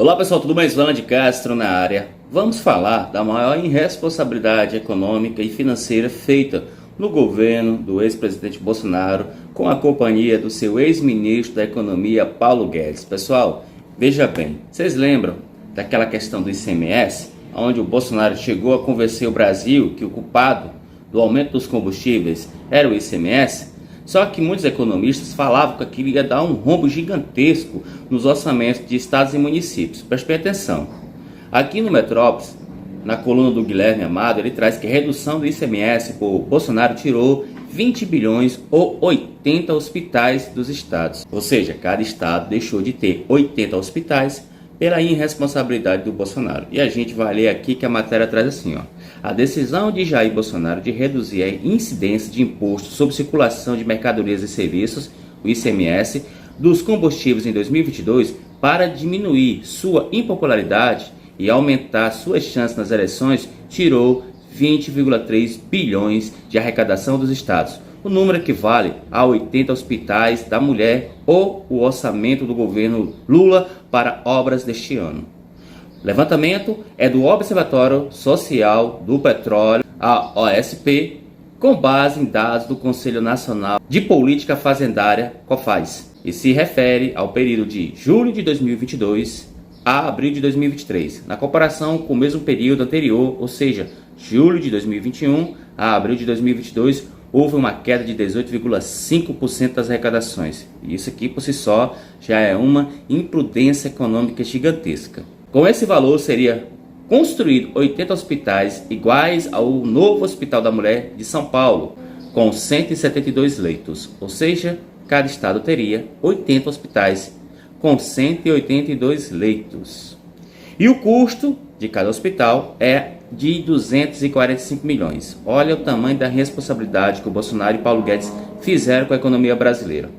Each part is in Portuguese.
Olá pessoal, tudo bem? Islã de Castro na área. Vamos falar da maior irresponsabilidade econômica e financeira feita no governo do ex-presidente Bolsonaro com a companhia do seu ex-ministro da Economia, Paulo Guedes. Pessoal, veja bem, vocês lembram daquela questão do ICMS, onde o Bolsonaro chegou a convencer o Brasil que o culpado do aumento dos combustíveis era o ICMS? Só que muitos economistas falavam que aquilo ia dar um rombo gigantesco nos orçamentos de estados e municípios. Prestem atenção. Aqui no Metrópolis, na coluna do Guilherme Amado, ele traz que a redução do ICMS por Bolsonaro tirou 20 bilhões ou 80 hospitais dos estados. Ou seja, cada estado deixou de ter 80 hospitais pela irresponsabilidade do Bolsonaro. E a gente vai ler aqui que a matéria traz assim, ó. A decisão de Jair Bolsonaro de reduzir a incidência de imposto sobre circulação de mercadorias e serviços, o ICMS, dos combustíveis em 2022 para diminuir sua impopularidade e aumentar suas chances nas eleições tirou 20,3 bilhões de arrecadação dos estados. O número equivale a 80 hospitais da mulher ou o orçamento do governo Lula para obras deste ano. O levantamento é do Observatório Social do Petróleo, a OSP, com base em dados do Conselho Nacional de Política Fazendária, COFAZ, e se refere ao período de julho de 2022 a abril de 2023, na comparação com o mesmo período anterior, ou seja, julho de 2021 a abril de 2022, houve uma queda de 18,5% das arrecadações. E isso aqui por si só já é uma imprudência econômica gigantesca. Com esse valor seria construído 80 hospitais iguais ao novo Hospital da Mulher de São Paulo, com 172 leitos, ou seja, cada estado teria 80 hospitais com 182 leitos. E o custo de cada hospital é de 245 milhões. Olha o tamanho da responsabilidade que o Bolsonaro e Paulo Guedes fizeram com a economia brasileira.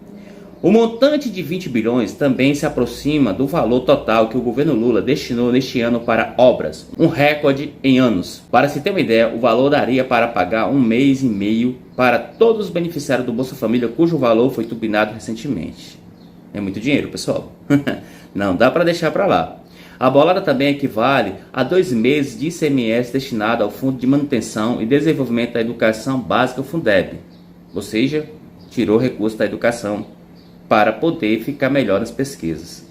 O montante de 20 bilhões também se aproxima do valor total que o governo Lula destinou neste ano para obras, um recorde em anos. Para se ter uma ideia, o valor daria para pagar um mês e meio para todos os beneficiários do Bolsa Família, cujo valor foi turbinado recentemente. É muito dinheiro, pessoal. Não dá para deixar para lá. A bolada também equivale a 2 meses de ICMS destinado ao Fundo de Manutenção e Desenvolvimento da Educação Básica, o Fundeb. Ou seja, tirou recurso da educação para poder ficar melhor nas pesquisas.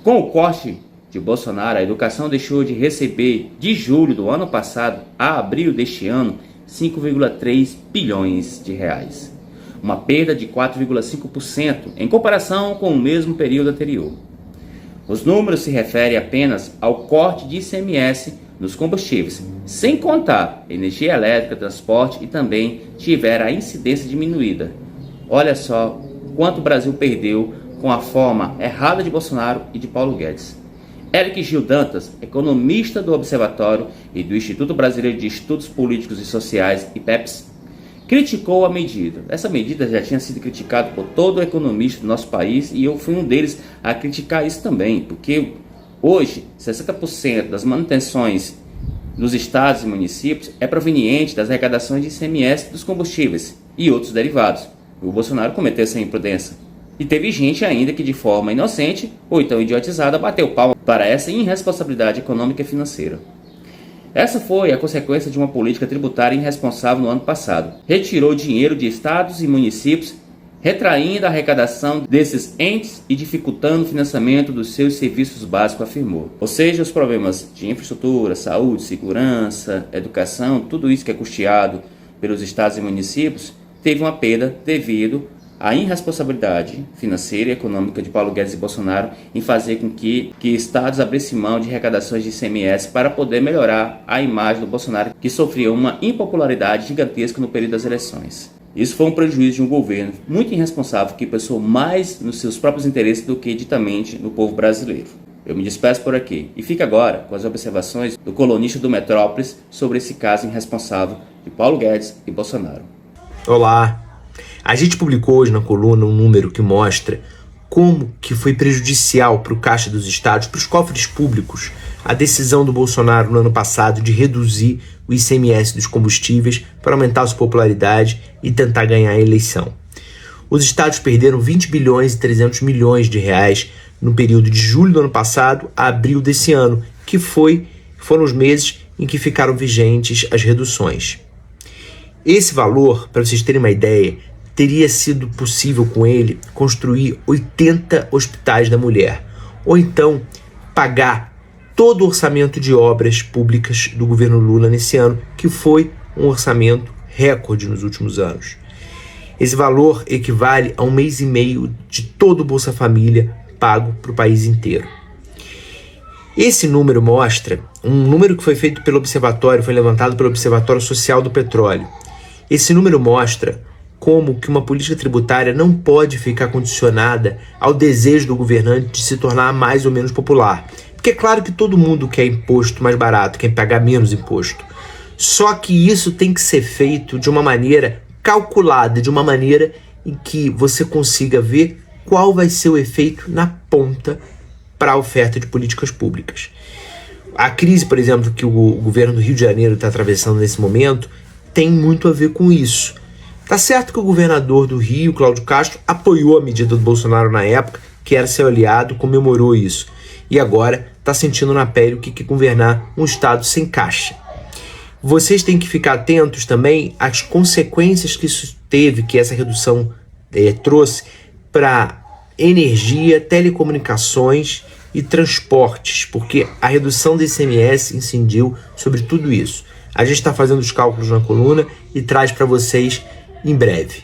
Com o corte de Bolsonaro, a educação deixou de receber de julho do ano passado a abril deste ano 5,3 bilhões de reais. Uma perda de 4,5% em comparação com o mesmo período anterior. Os números se referem apenas ao corte de ICMS nos combustíveis, sem contar energia elétrica, transporte e também tiveram a incidência diminuída. Olha só quanto o Brasil perdeu com a forma errada de Bolsonaro e de Paulo Guedes. Eric Gil Dantas, economista do Observatório e do Instituto Brasileiro de Estudos Políticos e Sociais, IPEPS, criticou a medida. Essa medida já tinha sido criticada por todo economista do nosso país e eu fui um deles a criticar isso também, porque hoje 60% das manutenções nos estados e municípios é proveniente das arrecadações de ICMS dos combustíveis e outros derivados. O Bolsonaro cometeu essa imprudência. E teve gente ainda que de forma inocente ou então idiotizada bateu palma para essa irresponsabilidade econômica e financeira. Essa foi a consequência de uma política tributária irresponsável no ano passado. Retirou dinheiro de estados e municípios, retraindo a arrecadação desses entes e dificultando o financiamento dos seus serviços básicos, afirmou. Ou seja, os problemas de infraestrutura, saúde, segurança, educação, tudo isso que é custeado pelos estados e municípios, teve uma perda devido à irresponsabilidade financeira e econômica de Paulo Guedes e Bolsonaro em fazer com que estados abrissem mão de arrecadações de ICMS para poder melhorar a imagem do Bolsonaro, que sofria uma impopularidade gigantesca no período das eleições. Isso foi um prejuízo de um governo muito irresponsável que pensou mais nos seus próprios interesses do que ditamente no povo brasileiro. Eu me despeço por aqui e fico agora com as observações do colunista do Metrópolis sobre esse caso irresponsável de Paulo Guedes e Bolsonaro. Olá! A gente publicou hoje na coluna um número que mostra como que foi prejudicial para o caixa dos estados, para os cofres públicos, a decisão do Bolsonaro no ano passado de reduzir o ICMS dos combustíveis para aumentar a sua popularidade e tentar ganhar a eleição. Os estados perderam 20 bilhões e 300 milhões de reais no período de julho do ano passado a abril desse ano, que foram os meses em que ficaram vigentes as reduções. Esse valor, para vocês terem uma ideia, teria sido possível com ele construir 80 hospitais da mulher, ou então pagar todo o orçamento de obras públicas do governo Lula nesse ano, que foi um orçamento recorde nos últimos anos. Esse valor equivale a 1 mês e meio de todo o Bolsa Família pago para o país inteiro. Esse número mostra um número que foi feito pelo Observatório, foi levantado pelo Observatório Social do Petróleo. Esse número mostra como que uma política tributária não pode ficar condicionada ao desejo do governante de se tornar mais ou menos popular. Porque é claro que todo mundo quer imposto mais barato, quer pagar menos imposto. Só que isso tem que ser feito de uma maneira calculada, de uma maneira em que você consiga ver qual vai ser o efeito na ponta para a oferta de políticas públicas. A crise, por exemplo, que o governo do Rio de Janeiro está atravessando nesse momento, tem muito a ver com isso. Tá certo que o governador do Rio, Cláudio Castro, apoiou a medida do Bolsonaro na época, que era seu aliado, comemorou isso. E agora está sentindo na pele o que é governar um estado sem caixa. Vocês têm que ficar atentos também às consequências que isso teve, que essa redução trouxe para energia, telecomunicações e transportes, porque a redução do ICMS incidiu sobre tudo isso. A gente está fazendo os cálculos na coluna e traz para vocês em breve.